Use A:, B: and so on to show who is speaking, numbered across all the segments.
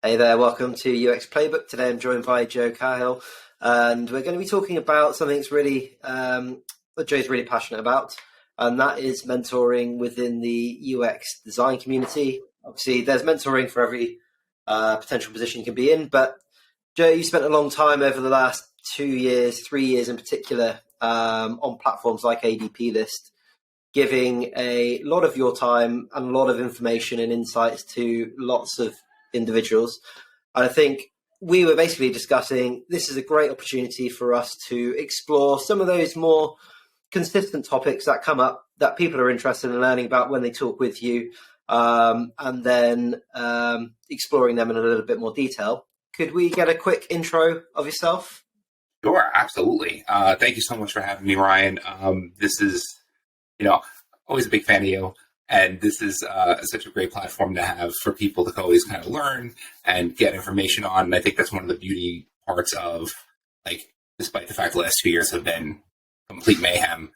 A: Hey there, welcome to UX Playbook. Today I'm joined by Joe Cahill, and we're going to be talking about something that's that Joe's really passionate about, and that is mentoring within the UX design community. Obviously, there's mentoring for every potential position you can be in, but Joe, you spent a long time over the last 2 years, 3 years in particular, on platforms like ADP List, giving a lot of your time and a lot of information and insights to lots of individuals. And I think we were basically discussing this is a great opportunity for us to explore some of those more consistent topics that come up that people are interested in learning about when they talk with you, and then exploring them in a little bit more detail. Could we get a quick intro of yourself?
B: Sure, absolutely. Thank you so much for having me, Ryan. This is, always a big fan of you. And this is such a great platform to have for people to always kind of learn and get information on. And I think that's one of the beauty parts of, despite the fact the last 2 years have been complete mayhem,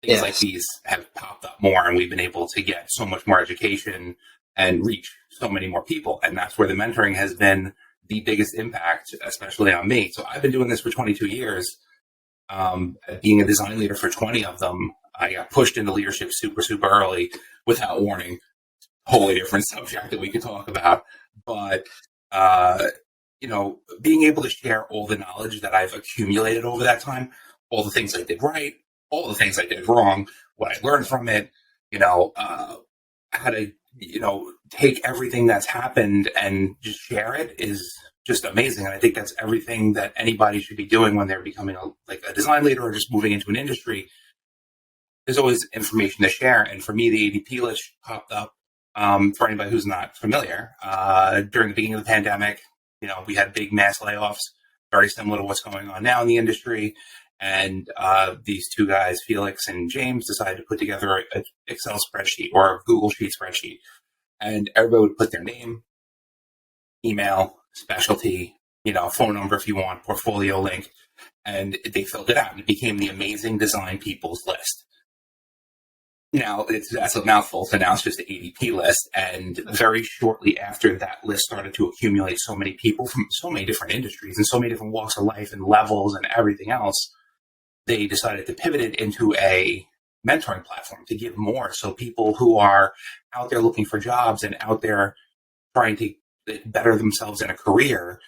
B: things like these have popped up more, and we've been able to get so much more education and reach so many more people. And that's where the mentoring has been the biggest impact, especially on me. So I've been doing this for 22 years, being a design leader for 20 of them. I got pushed into leadership super, super early without warning. Wholly different subject that we could talk about. But, being able to share all the knowledge that I've accumulated over that time, all the things I did right, all the things I did wrong, what I learned from it, how to, take everything that's happened and just share it is just amazing. And I think that's everything that anybody should be doing when they're becoming a design leader or just moving into an industry. There's always information to share. And for me, the ADP list popped up, for anybody who's not familiar. During the beginning of the pandemic, we had big mass layoffs, very similar to what's going on now in the industry. And these two guys, Felix and James, decided to put together an Excel spreadsheet or a Google Sheet spreadsheet. And everybody would put their name, email, specialty, phone number if you want, portfolio link, and they filled it out. And it became the Amazing Design People's List. Now, that's a mouthful, so now it's just the ADP list. And very shortly after that list started to accumulate so many people from so many different industries and so many different walks of life and levels and everything else, they decided to pivot it into a mentoring platform to give more. So people who are out there looking for jobs and out there trying to better themselves in a career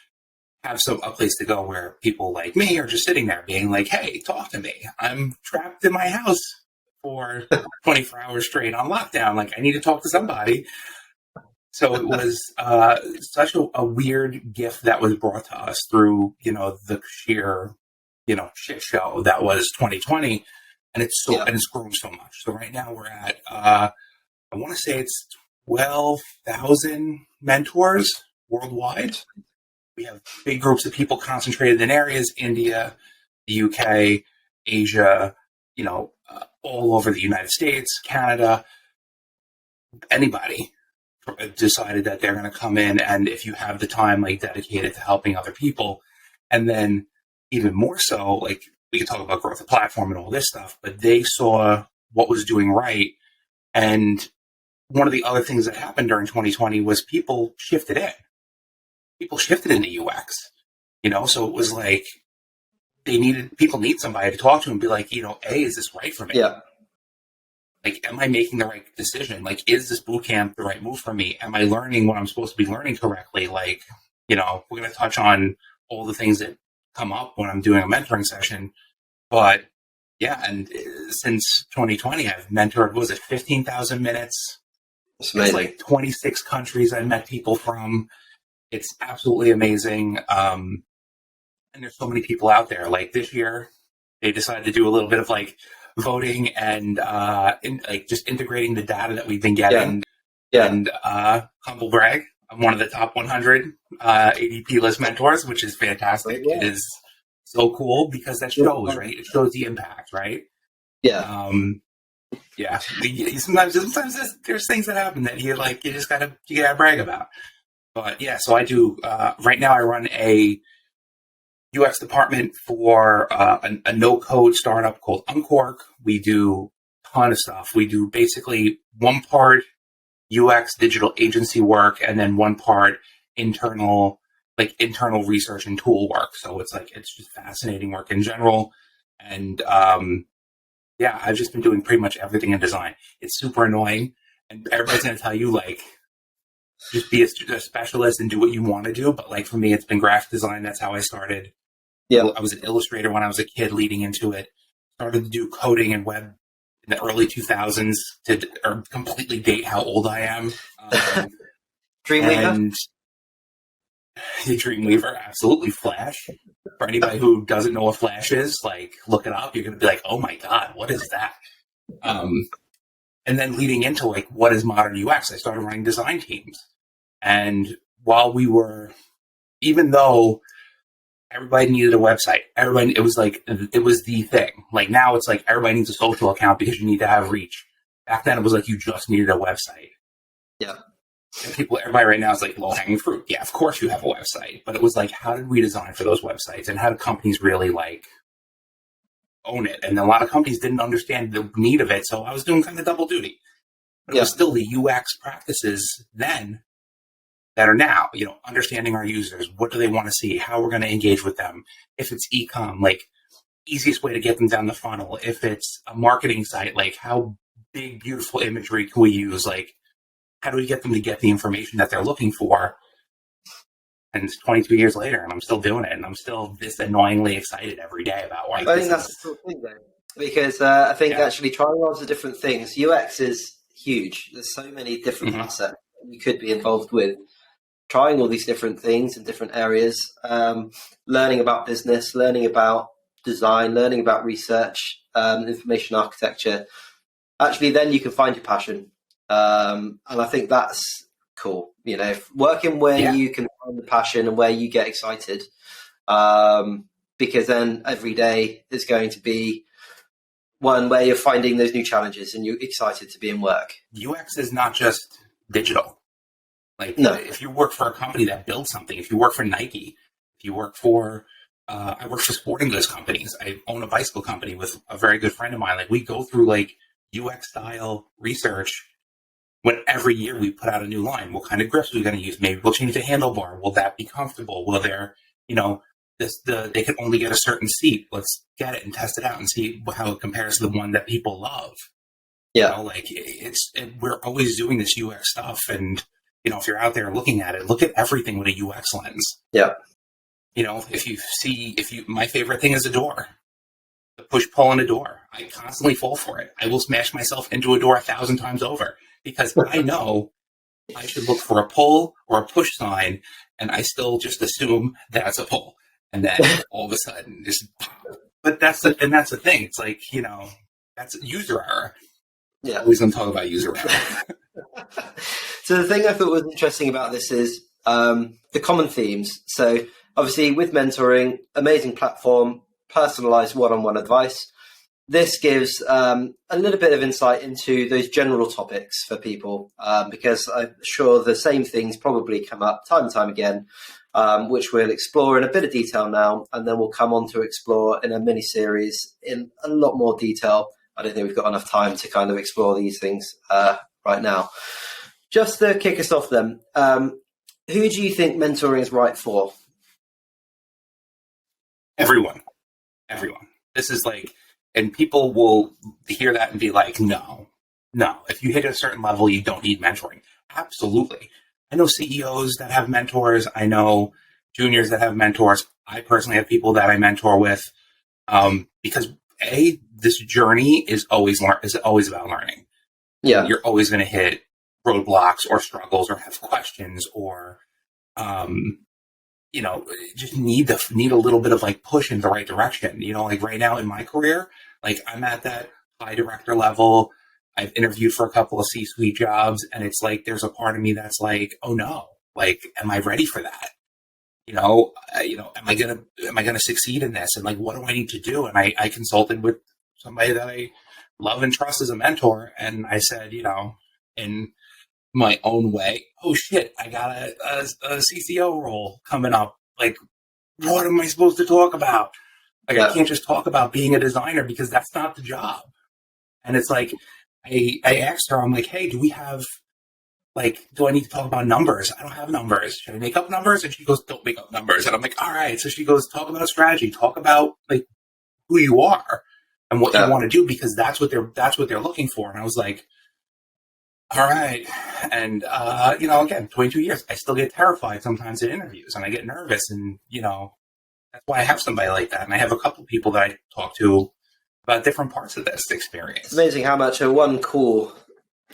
B: have a place to go where people like me are just sitting there being like, hey, talk to me. I'm trapped in my house for 24 hours straight on lockdown. I need to talk to somebody. So it was such a weird gift that was brought to us through, the sheer, shit show that was 2020. And it's grown so much. So right now we're at, I want to say it's 12,000 mentors worldwide. We have big groups of people concentrated in areas, India, the UK, Asia, all over the United States, Canada. Anybody decided that they're going to come in, and if you have the time, dedicated to helping other people, and then even more so, we could talk about growth of platform and all this stuff, but they saw what was doing right. And one of the other things that happened during 2020 was people shifted in. People shifted into UX, so it was people need somebody to talk to and be like, A, is this right for me?
A: Yeah.
B: Am I making the right decision? Is this boot camp the right move for me? Am I learning what I'm supposed to be learning correctly? We're going to touch on all the things that come up when I'm doing a mentoring session. But yeah, and since 2020, I've mentored, 15,000 minutes?
A: It's amazing.
B: It's 26 countries I met people from. It's absolutely amazing. And there's so many people out there. This year, they decided to do a little bit of voting and just integrating the data that we've been getting.
A: Yeah.
B: And humble brag, I'm one of the top 100 ADP list mentors, which is fantastic.
A: Yeah.
B: It is so cool because that shows, right? It shows the impact, right?
A: Yeah.
B: Yeah. Sometimes there's things that happen that you gotta brag about. But yeah, so I do, right now I run a UX department for a no-code startup called Unqork. We do a ton of stuff. We do basically one part UX digital agency work and then one part internal research and tool work. So it's just fascinating work in general. And yeah, I've just been doing pretty much everything in design. It's super annoying, and everybody's going to tell you just be a specialist and do what you want to do. But for me, it's been graphic design. That's how I started.
A: Yeah.
B: I was an illustrator when I was a kid leading into it. Started to do coding and web in the early 2000s to completely date how old I am.
A: Dreamweaver?
B: And Dreamweaver, absolutely. Flash. For anybody who doesn't know what Flash is, look it up. You're going to be like, oh my God, what is that? And then leading into what is modern UX, I started running design teams. And even though everybody needed a website, it was the thing. Now it's everybody needs a social account because you need to have reach. Back then it was you just needed a website.
A: Yeah.
B: And everybody right now is low-hanging fruit. Yeah, of course you have a website. But it was how did we design for those websites? And how do companies really own it? And a lot of companies didn't understand the need of it. So I was doing kind of double duty. But it was still the UX practices then that are now, understanding our users. What do they want to see? How we're going to engage with them. If it's e-com, easiest way to get them down the funnel. If it's a marketing site, how big, beautiful imagery can we use? How do we get them to get the information that they're looking for? And it's 22 years later, and I'm still doing it, and I'm still this annoyingly excited every day about why.
A: I think that's the cool thing, though, because I think actually trying lots of different things. UX is huge. There's so many different facets you could be involved with. Trying all these different things in different areas, learning about business, learning about design, learning about research, information architecture. Actually, then you can find your passion. And I think that's cool, working where you can find the passion and where you get excited, because then every day is going to be one where you're finding those new challenges and you're excited to be in work.
B: UX is not just digital.
A: No.
B: If you work for a company that builds something, if you work for Nike, if you work for, I work for sporting goods companies. I own a bicycle company with a very good friend of mine. We go through UX style research. When every year we put out a new line, what kind of grips are we going to use? Maybe we'll change the handlebar. Will that be comfortable? Will there, they can only get a certain seat. Let's get it and test it out and see how it compares to the one that people love.
A: Yeah.
B: We're always doing this UX stuff. And, if you're out there looking at it, look at everything with a UX lens.
A: Yeah.
B: My favorite thing is a door. The push-pull in a door. I constantly fall for it. I will smash myself into a door 1,000 times over. Because I know I should look for a pull or a push sign, and I still just assume that's a pull, and then all of a sudden, just pop. But that's the thing. It's that's user error.
A: Yeah,
B: always going to talk about user error.
A: So the thing I thought was interesting about this is the common themes. So obviously, with mentoring, amazing platform, personalized one-on-one advice. This gives a little bit of insight into those general topics for people, because I'm sure the same things probably come up time and time again, which we'll explore in a bit of detail now, and then we'll come on to explore in a mini-series in a lot more detail. I don't think we've got enough time to kind of explore these things right now. Just to kick us off then, who do you think mentoring is right for?
B: Everyone. This is and people will hear that and be like, no. If you hit a certain level, you don't need mentoring. Absolutely. I know CEOs that have mentors. I know juniors that have mentors. I personally have people that I mentor with, because this journey is always about learning.
A: Yeah,
B: you're always going to hit roadblocks or struggles or have questions or, just need a little bit of push in the right direction. Right now in my career, I'm at that high director level. I've interviewed for a couple of C-suite jobs, and it's there's a part of me that's oh no, am I ready for that? Am I gonna succeed in this? And what do I need to do? And I consulted with somebody that I love and trust as a mentor, and I said, in my own way, oh shit, I got a CCO role coming up. What am I supposed to talk about? I can't just talk about being a designer because that's not the job. And it's I asked her, I'm hey, do we have like, do I need to talk about numbers? I don't have numbers. Should I make up numbers? And she goes, don't make up numbers. And I'm like, all right. So she goes, talk about strategy, talk about like who you are and what you want to do, because that's what they're looking for. And I was like, all right. And, again, 22 years, I still get terrified sometimes in interviews and I get nervous. And, that's why I have somebody like that. And I have a couple of people that I talk to about different parts of this experience.
A: It's amazing how much a one call,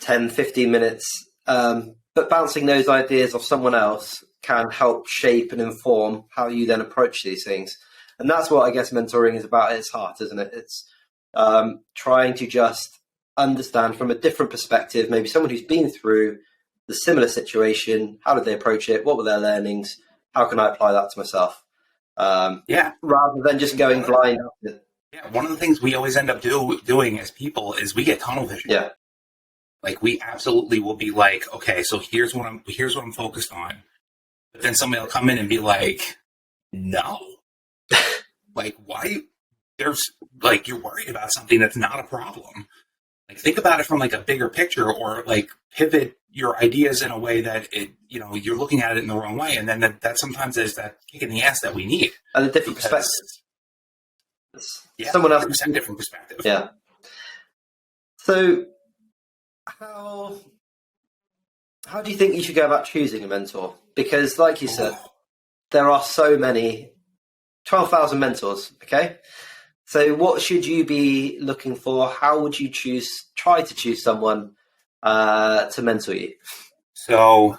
A: 10, 15 minutes, but bouncing those ideas off someone else can help shape and inform how you then approach these things. And that's what I guess mentoring is about at its heart, isn't it? It's trying to just understand from a different perspective, maybe someone who's been through the similar situation, how did they approach it? What were their learnings? How can I apply that to myself? Rather than just going blind.
B: Yeah, one of the things we always end up doing as people is we get tunnel vision.
A: Yeah.
B: Like we absolutely will be like, okay, so here's what I'm focused on. But then somebody will come in and be like, no. Like, why? There's like, you're worried about something that's not a problem. Like, think about it from like a bigger picture, or like pivot your ideas in a way that you're looking at it in the wrong way. And then that sometimes is that kick in the ass that we need.
A: And a different perspective.
B: Yeah,
A: someone else,
B: different perspective.
A: Yeah. So how do you think you should go about choosing a mentor? Because like you said, there are so many, 12,000 mentors. Okay. So what should you be looking for? How would you try to choose someone to mentor you?
B: So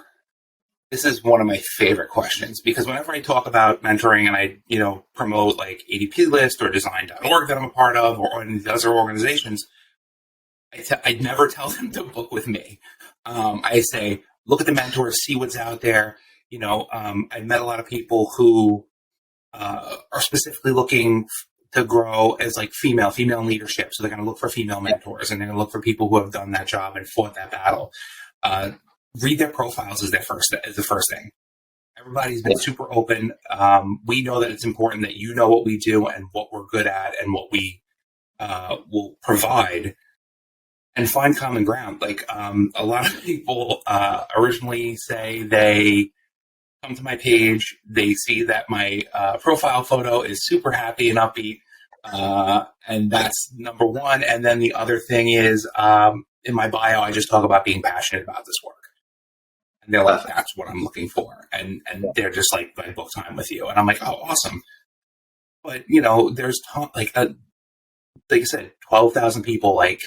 B: this is one of my favorite questions, because whenever I talk about mentoring and I, promote like ADP List or Design.org that I'm a part of, or any other organizations, I never tell them to book with me. I say, look at the mentors, see what's out there. I've met a lot of people who are specifically looking to grow as like female leadership. So they're going to look for female mentors, and they're going to look for people who have done that job and fought that battle. Read their profiles is the first thing. Everybody's been super open. We know that it's important that you know what we do and what we're good at and what we will provide, and find common ground. Like a lot of people originally say they come to my page, they see that my profile photo is super happy and upbeat, and that's number one. And then the other thing is in my bio, I just talk about being passionate about this work. And they're like, that's what I'm looking for. And they're just like, I book time with you. And I'm like, oh, awesome. But, there's like I said, 12,000 people. Like,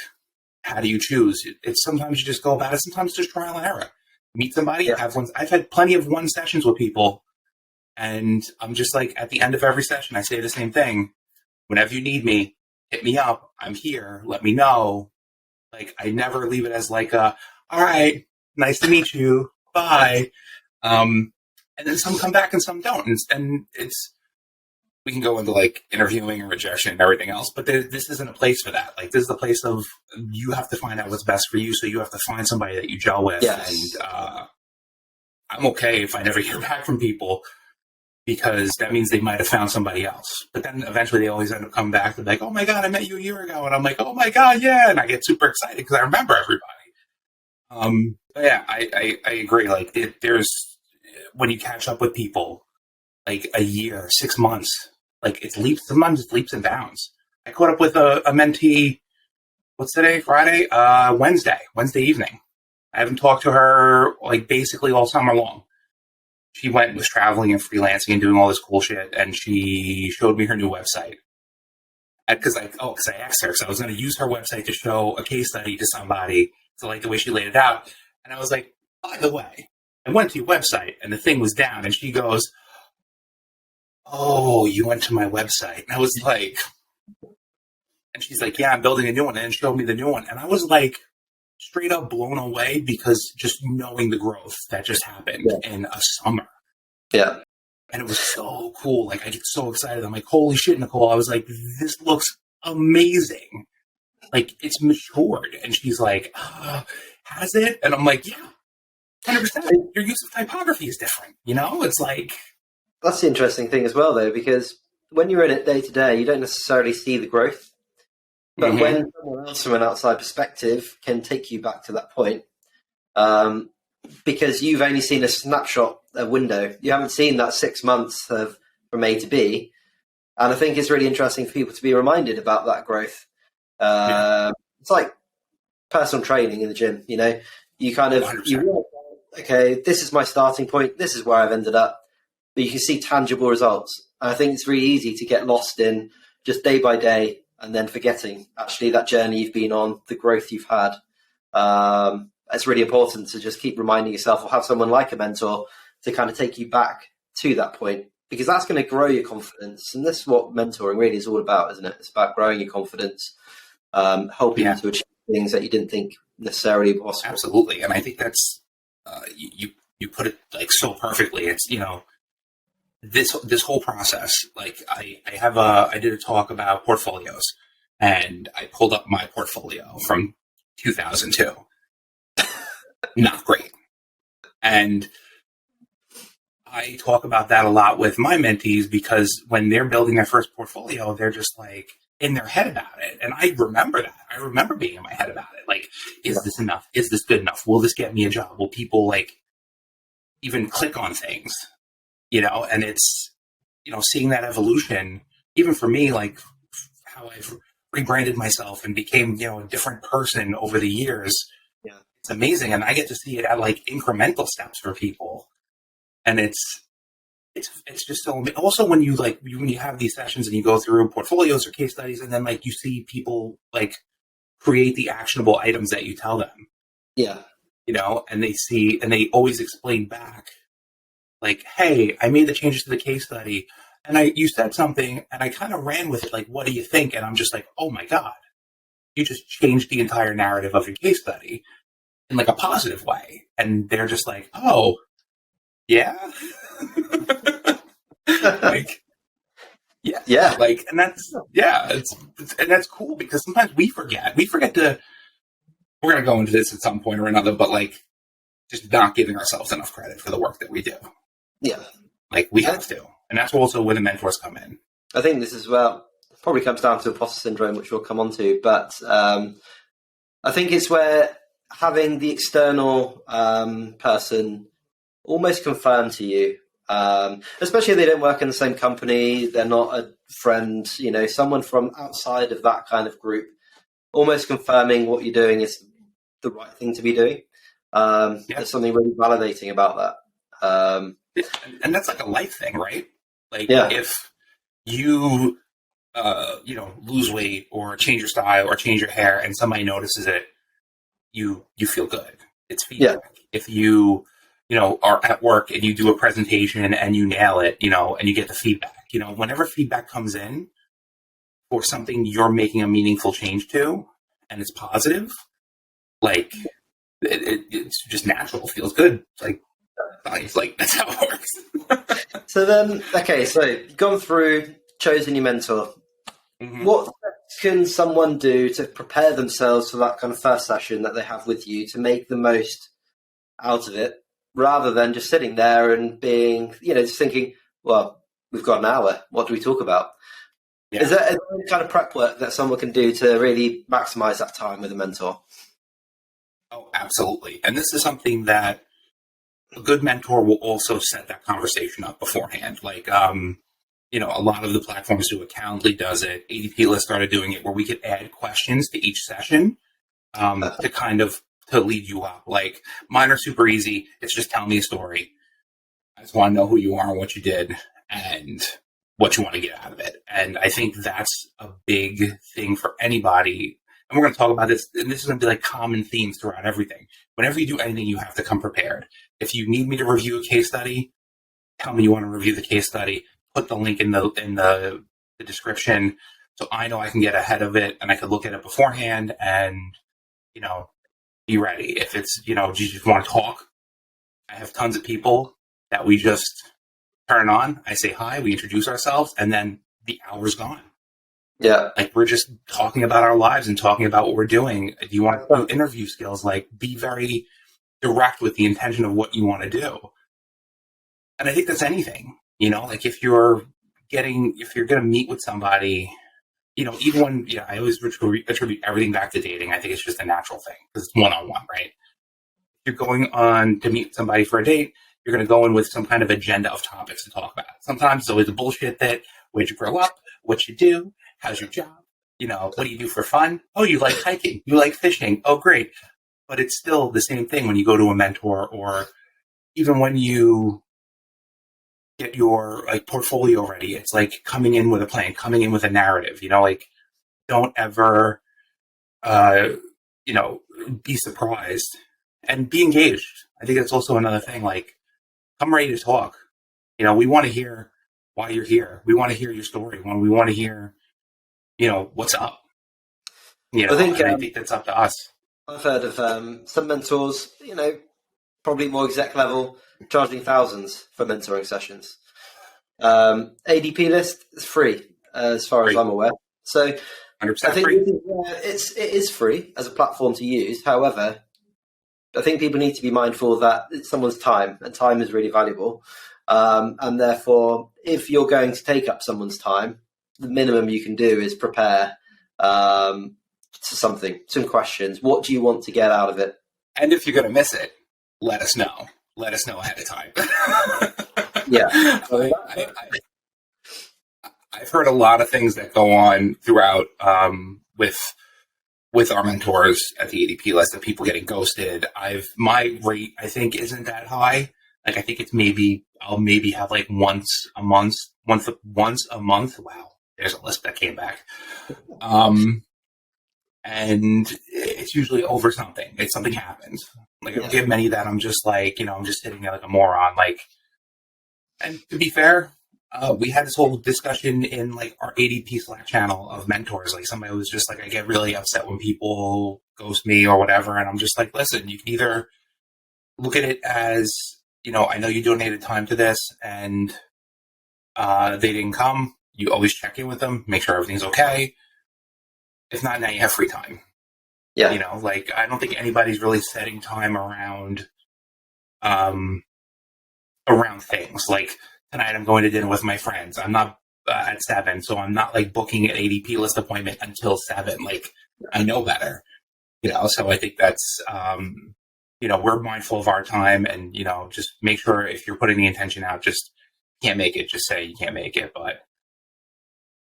B: how do you choose? It's sometimes you just go about it. Sometimes just trial and error. Meet somebody.
A: Yeah.
B: I've had plenty of one sessions with people. And I'm just like, at the end of every session, I say the same thing. Whenever you need me, hit me up. I'm here. Let me know. Like, I never leave it as like all right, nice to meet you. Bye. And then some come back and some don't. And we can go into like interviewing and rejection and everything else, but this isn't a place for that. Like, this is the place of, you have to find out what's best for you. So you have to find somebody that you gel with.
A: Yes.
B: And I'm okay if I never hear back from people, because that means they might have found somebody else. But then eventually they always end up coming back and like, oh my God, I met you a year ago. And I'm like, oh my God, yeah. And I get super excited because I remember everybody. Yeah, I agree. Like, there's, when you catch up with people, like a year, 6 months, like sometimes it's leaps and bounds. I caught up with a mentee, what's today? Friday? Wednesday evening. I haven't talked to her like basically all summer long. She was traveling and freelancing and doing all this cool shit, and she showed me her new website. Because I asked her, so I was going to use her website to show a case study to somebody. So like the way she laid it out. And I was like, by the way, I went to your website and the thing was down. And she goes, oh, you went to my website. And I was like, and she's like, yeah, I'm building a new one. And showed me the new one. And I was like, straight up blown away, because just knowing the growth that just happened in a summer.
A: Yeah.
B: And it was so cool. Like, I get so excited. I'm like, holy shit, Nicole. I was like, this looks amazing. Like, it's matured. And she's like, has it? And I'm like, yeah, 100%. Your use of typography is different. It's like.
A: That's the interesting thing as well, though, because when you're in it day to day, you don't necessarily see the growth. But when someone else from an outside perspective can take you back to that point, because you've only seen a snapshot, a window. You haven't seen that 6 months of from A to B. And I think it's really interesting for people to be reminded about that growth. It's like personal training in the gym, you know, you kind of,
B: 100%.
A: Okay, this is my starting point. This is where I've ended up. But you can see tangible results. And I think it's really easy to get lost in just day by day and then forgetting actually that journey you've been on, the growth you've had. It's really important to just keep reminding yourself or have someone like a mentor to kind of take you back to that point, because that's going to grow your confidence. And this is what mentoring really is all about, isn't it? It's about growing your confidence, helping you to achieve things that you didn't think necessarily possible.
B: Absolutely. And I think that's, you put it like so perfectly. It's, you know, this whole process, like I did a talk about portfolios, and I pulled up my portfolio from 2002. Not great. And I talk about that a lot with my mentees, because when they're building their first portfolio, they're just like in their head about it. And I remember that. I remember being in my head about it. Like, is this enough? Is this good enough? Will this get me a job? Will people like even click on things? You know, and it's, you know, seeing that evolution, even for me, like how I've rebranded myself and became, you know, a different person over the years.
A: Yeah.
B: It's amazing. And I get to see it at like incremental steps for people. And it's just so amazing. Also, when you have these sessions and you go through portfolios or case studies, and then like you see people like create the actionable items that you tell them.
A: Yeah.
B: You know, and they always explain back like, hey, I made the changes to the case study, and you said something and I kind of ran with it. Like, what do you think? And I'm just like, oh my God, you just changed the entire narrative of your case study in like a positive way. And they're just like, oh, yeah. Like, yeah. Like, and that's, and that's cool, because sometimes we forget to, we're going to go into this at some point or another, but like just not giving ourselves enough credit for the work that we do.
A: Yeah.
B: Like we have to. And that's also where the mentors come in.
A: I think this is probably comes down to imposter syndrome, which we'll come on to. But I think it's where having the external person almost confirm to you, especially if they don't work in the same company, they're not a friend, you know, someone from outside of that kind of group, almost confirming what you're doing is the right thing to be doing. There's something really validating about that.
B: And that's like a life thing, right? Like if you, lose weight or change your style or change your hair and somebody notices it, you feel good. It's feedback. If you, are at work and you do a presentation and you nail it, and you get the feedback, whenever feedback comes in for something you're making a meaningful change to and it's positive, like it's just natural. It feels good. It's like that's how it works.
A: So then, so you've gone through, chosen your mentor. Mm-hmm. What can someone do to prepare themselves for that kind of first session that they have with you to make the most out of it, rather than just sitting there and being, just thinking, well, we've got an hour. What do we talk about? Yeah. Is there any kind of prep work that someone can do to really maximize that time with a mentor?
B: Oh, absolutely. And this is something that a good mentor will also set that conversation up beforehand. Like, a lot of the platforms do it. Calendly does it. ADP List started doing it, where we could add questions to each session to kind of to lead you up. Like, mine are super easy. It's just tell me a story. I just want to know who you are and what you did and what you want to get out of it. And I think that's a big thing for anybody. And we're going to talk about this, and this is going to be like common themes throughout everything. Whenever you do anything, you have to come prepared. If you need me to review a case study, tell me you want to review the case study. Put the link in the description so I know I can get ahead of it and I can look at it beforehand and, be ready. If it's, you just want to talk, I have tons of people that we just turn on. I say hi, we introduce ourselves, and then the hour's gone.
A: Yeah.
B: Like, we're just talking about our lives and talking about what we're doing. Do you want to do interview skills? Like, be very direct with the intention of what you want to do. And I think that's anything, like if you're going to meet with somebody, even when, I always attribute everything back to dating. I think it's just a natural thing because it's one-on-one, right? you're going on to meet somebody for a date, you're going to go in with some kind of agenda of topics to talk about. Sometimes it's always the bullshit that, where'd you grow up? What you do? How's your job? What do you do for fun? Oh, you like hiking. You like fishing. Oh, great. But it's still the same thing when you go to a mentor, or even when you get your portfolio ready. It's like coming in with a plan, coming in with a narrative. Don't ever, be surprised and be engaged. I think that's also another thing. Come ready to talk. We want to hear why you're here. We want to hear your story. We want to hear, what's up. I think that's up to us.
A: I've heard of some mentors, probably more exec level, charging thousands for mentoring sessions. ADP list is free, as far as I'm aware. So
B: 100%
A: I think
B: free.
A: it is free as a platform to use. However, I think people need to be mindful that it's someone's time, and time is really valuable. And therefore, if you're going to take up someone's time, the minimum you can do is prepare some questions. What do you want to get out of it?
B: And if you're going to miss it, let us know. Let us know ahead of time.
A: Yeah.
B: I've heard a lot of things that go on throughout with our mentors at the ADP list, of people getting ghosted. My rate, I think, isn't that high. I think it's I'll maybe have once a month. Wow, there's a list that came back. And it's usually over something. It's something happens. I don't get many that I'm just I'm just sitting there like a moron. And to be fair, we had this whole discussion in our ADP Slack channel of mentors. Somebody was just I get really upset when people ghost me or whatever. And I'm just listen, you can either look at it as, I know you donated time to this and they didn't come. You always check in with them, make sure everything's okay. If not, now you have free time.
A: Yeah.
B: I don't think anybody's really setting time around things. Tonight I'm going to dinner with my friends. I'm not at 7, so I'm not booking an ADP list appointment until 7. I know better. So I think that's, we're mindful of our time, and, just make sure if you're putting the intention out, just can't make it, just say you can't make it, but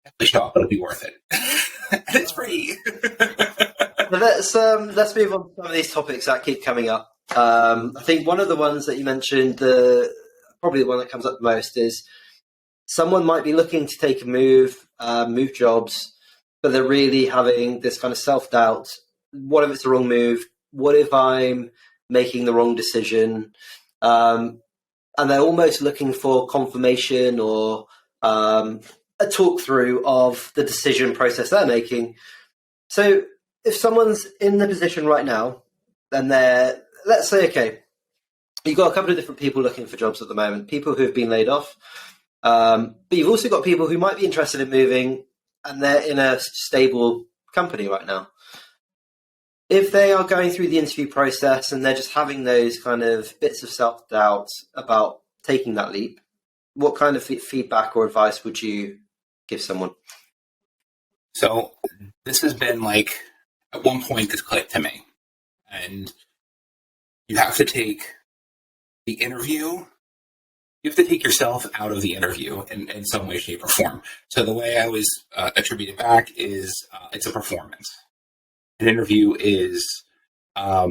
B: definitely show up. It'll be worth it. And it's free.
A: Let's move on to some of these topics that keep coming up. I think one of the ones that you mentioned, probably the one that comes up the most, is someone might be looking to take a move jobs, but they're really having this kind of self-doubt. What if it's the wrong move? What if I'm making the wrong decision? And they're almost looking for confirmation or a talk through of the decision process they're making. So if someone's in the position right now, and let's say, okay, you've got a couple of different people looking for jobs at the moment, people who have been laid off, but you've also got people who might be interested in moving, and they're in a stable company right now. If they are going through the interview process and they're just having those kind of bits of self-doubt about taking that leap, what kind of feedback or advice would you give someone?
B: So this has been at one point this clicked to me, and you have to take the interview, you have to take yourself out of the interview in some way, shape, or form. So the way I always attribute it back is it's a performance. An interview is a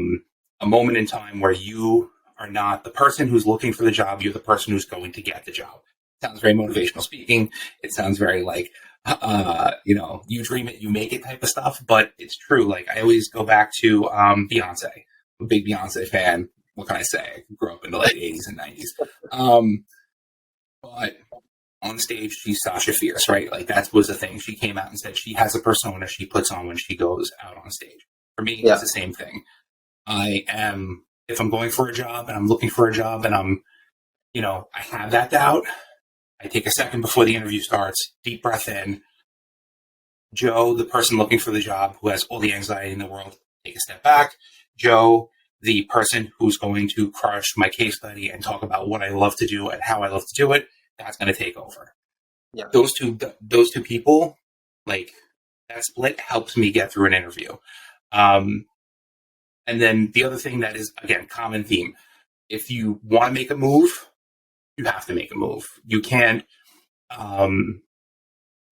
B: moment in time where you are not the person who's looking for the job, you're the person who's going to get the job. It sounds very motivational speaking. It sounds very you dream it, you make it type of stuff, but it's true. I always go back to Beyonce. I'm a big Beyonce fan. What can I say? I grew up in the late 80s and 90s. But on stage, she's Sasha Fierce, right? That was the thing. She came out and said she has a persona she puts on when she goes out on stage. For me, It's the same thing. If I'm going for a job and I'm looking for a job and I'm, I have that doubt, I take a second before the interview starts, deep breath in. Joe, the person looking for the job who has all the anxiety in the world, take a step back. Joe, the person who's going to crush my case study and talk about what I love to do and how I love to do it, that's going to take over.
A: Yeah.
B: Those two people, that split helps me get through an interview. And And then the other thing that is, again, common theme. If you want to make a move, you have to make a move. You can't,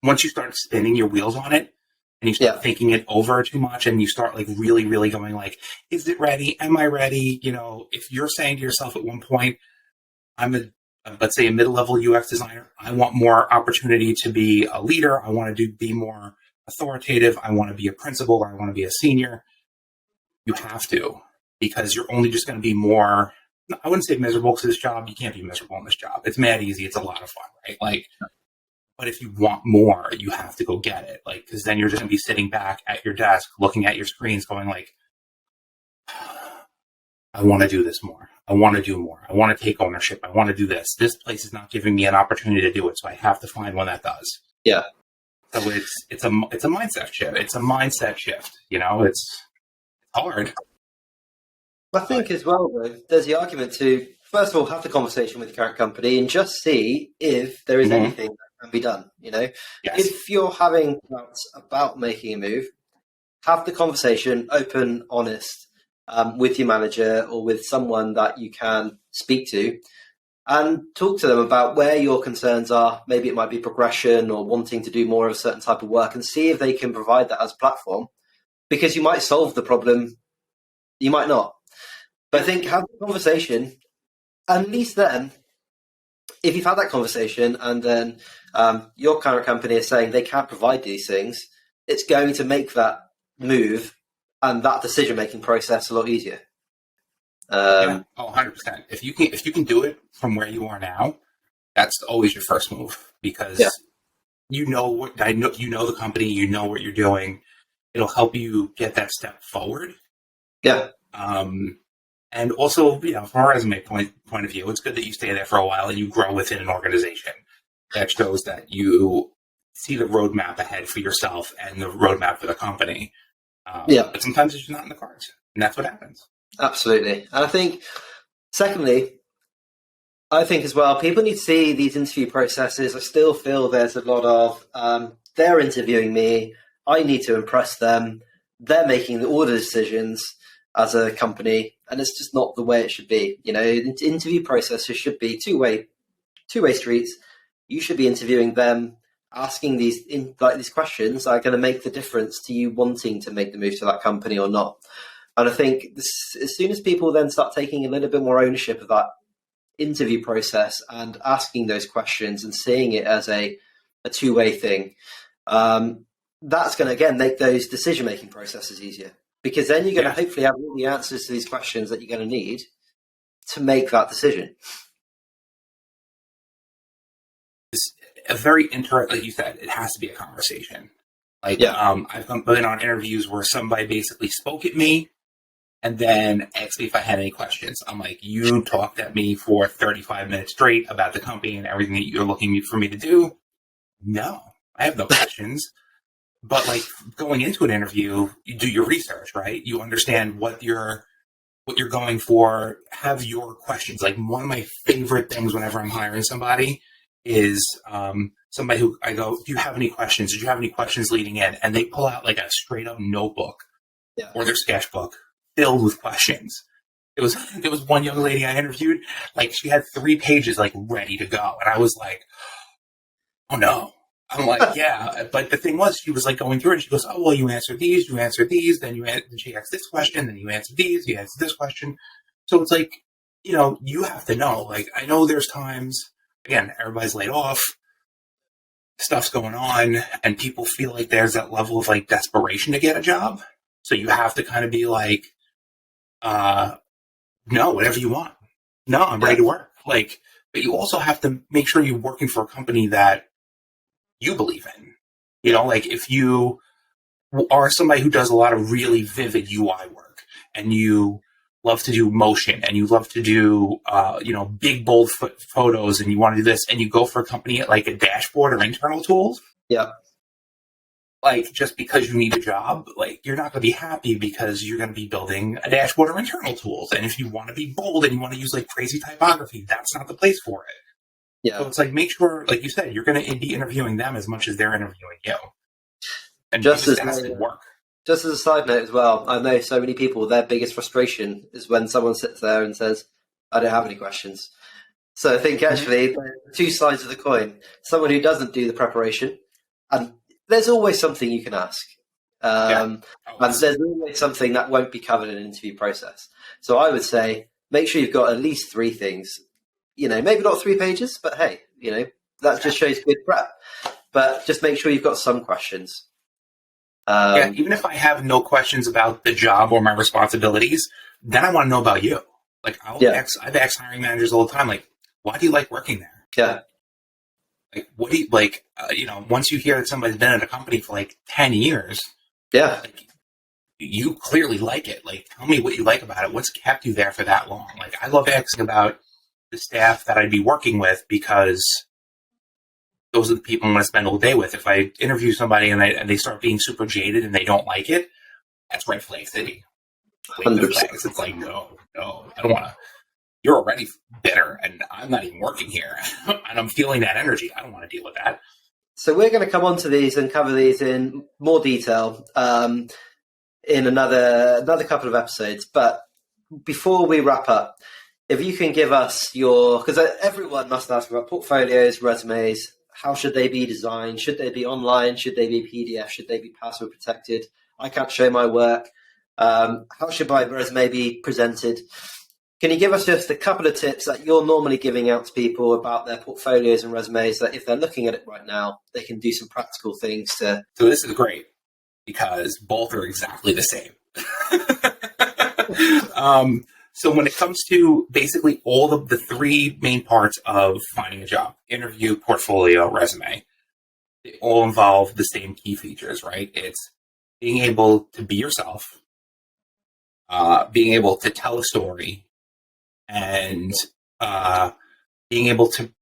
B: once you start spinning your wheels on it and you start thinking it over too much and you start like really, really going like, is it ready? Am I ready? You know, if you're saying to yourself at one point, let's say a middle-level UX designer, I want more opportunity to be a leader. I want to be more authoritative. I want to be a principal, or I want to be a senior. You have to, because you're only just going to be more, I wouldn't say miserable to this job. You can't be miserable in this job. It's mad easy. It's a lot of fun, right? Like, but if you want more, you have to go get it. Like, because then you're just going to be sitting back at your desk, looking at your screens going like, I want to do this more. I want to do more. I want to take ownership. I want to do this. This place is not giving me an opportunity to do it, so I have to find one that does.
A: Yeah.
B: So it's a mindset shift. It's a mindset shift. You know, it's hard.
A: I think as well, though, there's the argument to, first of all, have the conversation with the current company and just see if there is anything that can be done. You know, if you're having doubts about making a move, have the conversation, open, honest, with your manager or with someone that you can speak to, and talk to them about where your concerns are. Maybe it might be progression or wanting to do more of a certain type of work, and see if they can provide that as a platform, because you might solve the problem, you might not. But I think have the conversation, and at least then, if you've had that conversation and then your current company is saying they can't provide these things, it's going to make that move and that decision-making process a lot easier.
B: 100%. If you can do it from where you are now, that's always your first move, because you know the company, you know what you're doing. It'll help you get that step forward.
A: Yeah.
B: And also, you know, from a resume point of view, it's good that you stay there for a while and you grow within an organization. That shows that you see the roadmap ahead for yourself and the roadmap for the company. But sometimes it's just not in the cards, and that's what happens. Absolutely.
A: And I think, secondly, I think as well, people need to see these interview processes. I still feel there's a lot of, they're interviewing me, I need to impress them, they're making all the decisions as a company, and it's just not the way it should be. You know, interview processes should be two-way streets. You should be interviewing them, asking these questions that are going to make the difference to you wanting to make the move to that company or not. And I think as soon as people then start taking a little bit more ownership of that interview process and asking those questions and seeing it as a two-way thing, that's going to, again, make those decision-making processes easier. Because then you're going to hopefully have all the answers to these questions that you're going to need to make that decision.
B: It's a very interesting, like you said, it has to be a conversation. Like, I've been on interviews where somebody basically spoke at me and then asked me if I had any questions. I'm like, you talked at me for 35 minutes straight about the company and everything that you're looking for me to do. No, I have no questions. But like going into an interview, you do your research, right? You understand what you're going for, have your questions. Like, one of my favorite things whenever I'm hiring somebody is somebody who I go, do you have any questions? Did you have any questions leading in? And they pull out like a straight up notebook or their sketchbook filled with questions. There was one young lady I interviewed, like she had 3 pages like ready to go. And I was like, oh no. I'm like, yeah. But the thing was, she was like going through it and she goes, oh, well, you answered these, then she asked this question, then you answered these, you answered this question. So it's like, you know, you have to know. Like, I know there's times, again, everybody's laid off, stuff's going on, and people feel like there's that level of like desperation to get a job. So you have to kind of be like, no, whatever you want. No, I'm ready to work. Like, but you also have to make sure you're working for a company that you believe in. You know, like if you are somebody who does a lot of really vivid UI work and you love to do motion and you love to do, big, bold photos and you want to do this and you go for a company like a dashboard or internal tools.
A: Yeah.
B: Like, just because you need a job, like, you're not going to be happy because you're going to be building a dashboard or internal tools. And if you want to be bold and you want to use like crazy typography, that's not the place for it. Yeah. So it's like, make sure, like you said, you're going to be interviewing them as much as they're interviewing you. And just as work.
A: Just as a side note as well, I know so many people, their biggest frustration is when someone sits there and says, I don't have any questions. So I think actually two sides of the coin. Someone who doesn't do the preparation, and there's always something you can ask. And there's always something that won't be covered in an interview process. So I would say, make sure you've got at least 3 things. Maybe not 3 pages, but hey, that just shows good prep. But just make sure you've got some questions.
B: Even if I have no questions about the job or my responsibilities, then I want to know about you. Like, I've asked hiring managers all the time, like, why do you like working there?
A: Yeah.
B: Like, what do you like? Once you hear that somebody's been at a company for like 10 years, like, you clearly like it. Like, tell me what you like about it. What's kept you there for that long? Like, I love asking about the staff that I'd be working with, because those are the people I'm going to spend all day with. If I interview somebody and they start being super jaded and they don't like it, that's red flag city.
A: 100%.
B: It's like, no, I don't want to. You're already bitter, and I'm not even working here, and I'm feeling that energy. I don't want to deal with that.
A: So we're going to come on to these and cover these in more detail in another couple of episodes. But before we wrap up, if you can give us because everyone must ask about portfolios, resumes. How should they be designed? Should they be online? Should they be PDF? Should they be password protected? I can't show my work. How should my resume be presented? Can you give us just a couple of tips that you're normally giving out to people about their portfolios and resumes, that if they're looking at it right now, they can do some practical things to...
B: So this is great, because both are exactly the same. So when it comes to basically all of the 3 main parts of finding a job, interview, portfolio, resume, they all involve the same key features, right? It's being able to be yourself, being able to tell a story, and being able to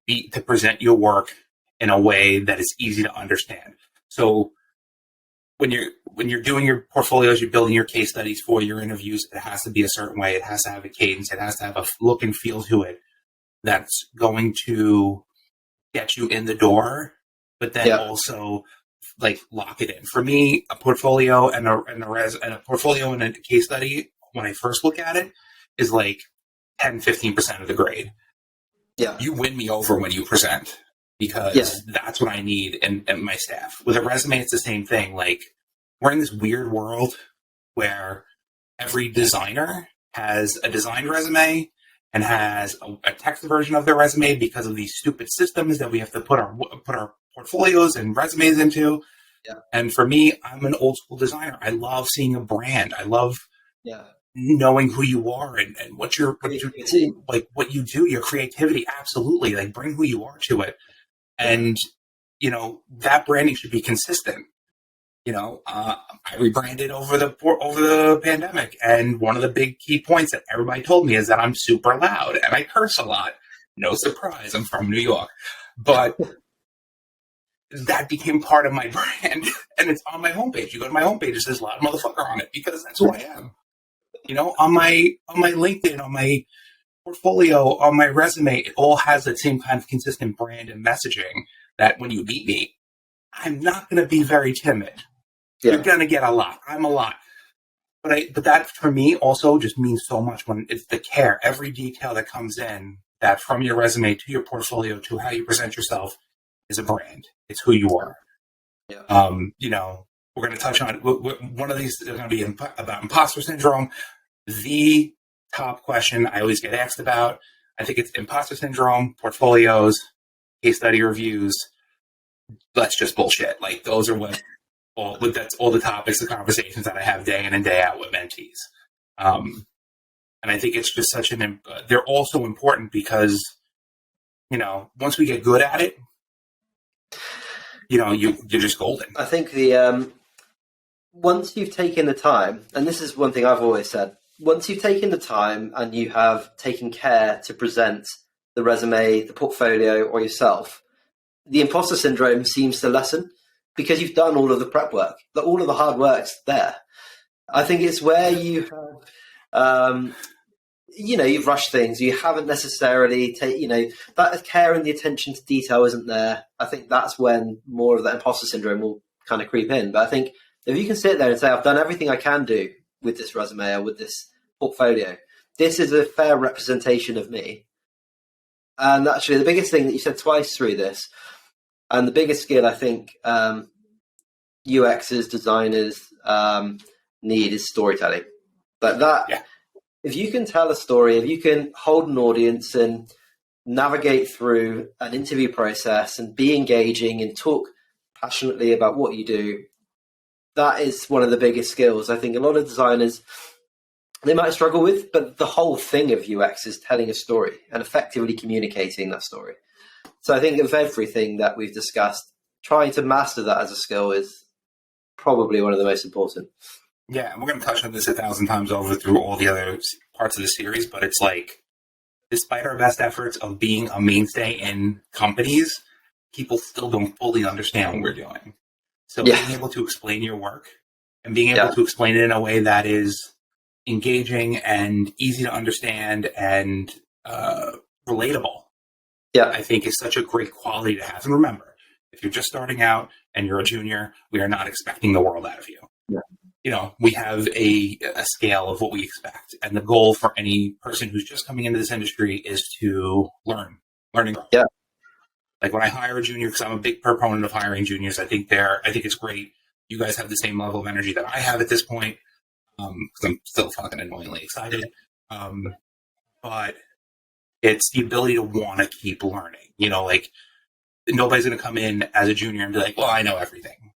B: present your work in a way that is easy to understand. So when you're doing your portfolios, you're building your case studies for your interviews, it has to be a certain way. It has to have a cadence. It has to have a look and feel to it that's going to get you in the door, but then also like lock it in. For me, a portfolio and a portfolio and a case study, when I first look at it, is like 10-15% of the grade.
A: Yeah.
B: You win me over when you present, because that's what I need in my staff. With a resume, it's the same thing. Like, we're in this weird world where every designer has a designed resume and has a text version of their resume because of these stupid systems that we have to put our portfolios and resumes into.
A: Yeah.
B: And for me, I'm an old school designer. I love seeing a brand. I love knowing who you are and what you do, your creativity. Absolutely. Like, bring who you are to it. And, that branding should be consistent. I rebranded over the pandemic. And one of the big key points that everybody told me is that I'm super loud and I curse a lot. No surprise. I'm from New York. But that became part of my brand, and it's on my homepage. You go to my homepage, it says loud motherfucker on it, because that's who I am. On my LinkedIn, on my portfolio, on my resume, it all has that same kind of consistent brand and messaging that when you meet me, I'm not going to be very timid. Yeah. You're going to get a lot. I'm a lot. But that for me also just means so much when it's the care, every detail that comes in, that from your resume to your portfolio to how you present yourself is a brand. It's who you are. Yeah. We're going to touch on one of these is going to be about imposter syndrome. The top question I always get asked about, I think it's imposter syndrome, portfolios, case study reviews. That's just bullshit. Like, those are that's all the topics of conversations that I have day in and day out with mentees. And I think it's just they're also important because, once we get good at it, you're just golden.
A: I think once you've taken the time, and this is one thing I've always said, once you've taken the time and you have taken care to present the resume, the portfolio, or yourself, the imposter syndrome seems to lessen because you've done all of the prep work. All of the hard work's there. I think it's where you have, you've rushed things. You haven't necessarily that care and the attention to detail isn't there. I think that's when more of that imposter syndrome will kind of creep in. But I think If you can sit there and say, I've done everything I can do with this resume or with this portfolio, this is a fair representation of me. And actually, the biggest thing that you said twice through this, and the biggest skill I think UXers, designers need is storytelling. But that, if you can tell a story, if you can hold an audience and navigate through an interview process and be engaging and talk passionately about what you do, that is one of the biggest skills I think a lot of designers, they might struggle with, but the whole thing of UX is telling a story and effectively communicating that story. So I think of everything that we've discussed, trying to master that as a skill is probably one of the most important.
B: Yeah, and we're going to touch on this 1,000 times over through all the other parts of the series, but it's like, despite our best efforts of being a mainstay in companies, people still don't fully understand what we're doing. So being able to explain your work and being able to explain it in a way that is engaging and easy to understand and relatable, I think is such a great quality to have. And remember, if you're just starting out and you're a junior, we are not expecting the world out of you. You know, we have a scale of what we expect. And the goal for any person who's just coming into this industry is to learn and grow.
A: Yeah.
B: Like when I hire a junior, because I'm a big proponent of hiring juniors, I think it's great. You guys have the same level of energy that I have at this point, because I'm still fucking annoyingly excited. But it's the ability to want to keep learning. You know, like nobody's going to come in as a junior and be like, well, I know everything.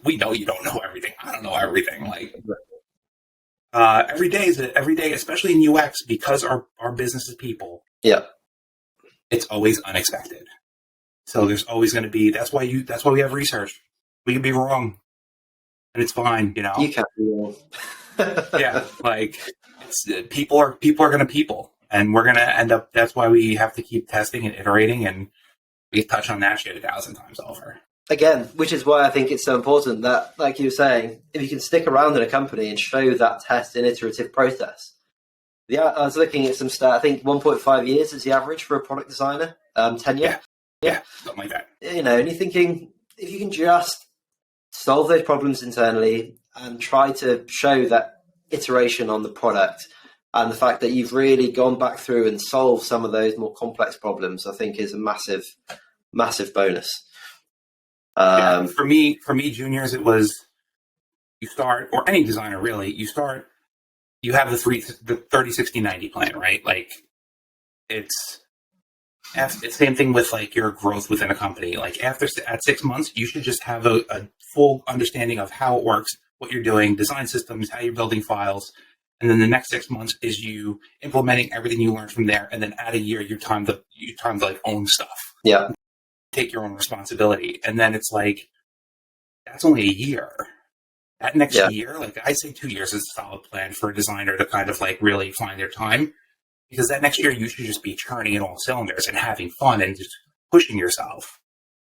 B: We know you don't know everything. I don't know everything. Like every day, especially in UX, because our business is people. Yeah, it's always unexpected. So there's always going to be. That's why we have research. We can be wrong, and it's fine. You know,
A: you can't be wrong.
B: Yeah, like people are going to people, and we're going to end up. That's why we have to keep testing and iterating, and we touch on that shit 1,000 times over.
A: Again, which is why I think it's so important that, like you were saying, if you can stick around in a company and show that test and iterative process. Yeah, I was looking at some stat. I think 1.5 years is the average for a product designer tenure.
B: Yeah, something like that.
A: You know, and you're thinking if you can just solve those problems internally and try to show that iteration on the product and the fact that you've really gone back through and solved some of those more complex problems, I think is a massive, massive bonus.
B: For me, juniors, it was you start, or any designer really, you have the 30, 60, 90 plan, right? Like it's the same thing with like your growth within a company. Like at 6 months, you should just have a full understanding of how it works, what you're doing, design systems, how you're building files. And then the next 6 months is you implementing everything you learned from there. And then add a year, you time to like own stuff.
A: Yeah.
B: Take your own responsibility. And then it's like, that's only a year. That next year, like I'd say 2 years is a solid plan for a designer to kind of like really find their time. Because that next year you should just be churning in all cylinders and having fun and just pushing yourself.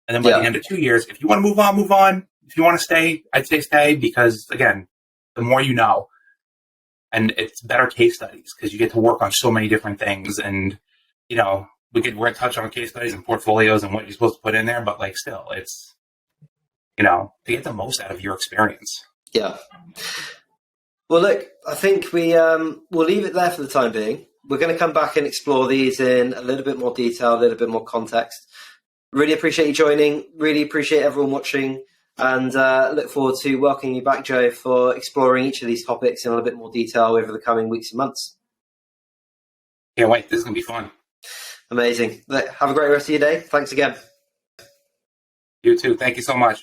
B: And then by the end of 2 years, if you want to move on, move on. If you want to stay, I'd say stay because again, the more you know. And it's better case studies because you get to work on so many different things. And, you know, we're going to touch on case studies and portfolios and what you're supposed to put in there. But like still, it's, you know, to get the most out of your experience.
A: Yeah. Well, look, I think we'll leave it there for the time being. We're going to come back and explore these in a little bit more detail, a little bit more context. Really appreciate you joining. Really appreciate everyone watching. And look forward to welcoming you back, Joe, for exploring each of these topics in a little bit more detail over the coming weeks and months.
B: Can't wait. This is going to be fun.
A: Amazing. Look, have a great rest of your day. Thanks again.
B: You too. Thank you so much.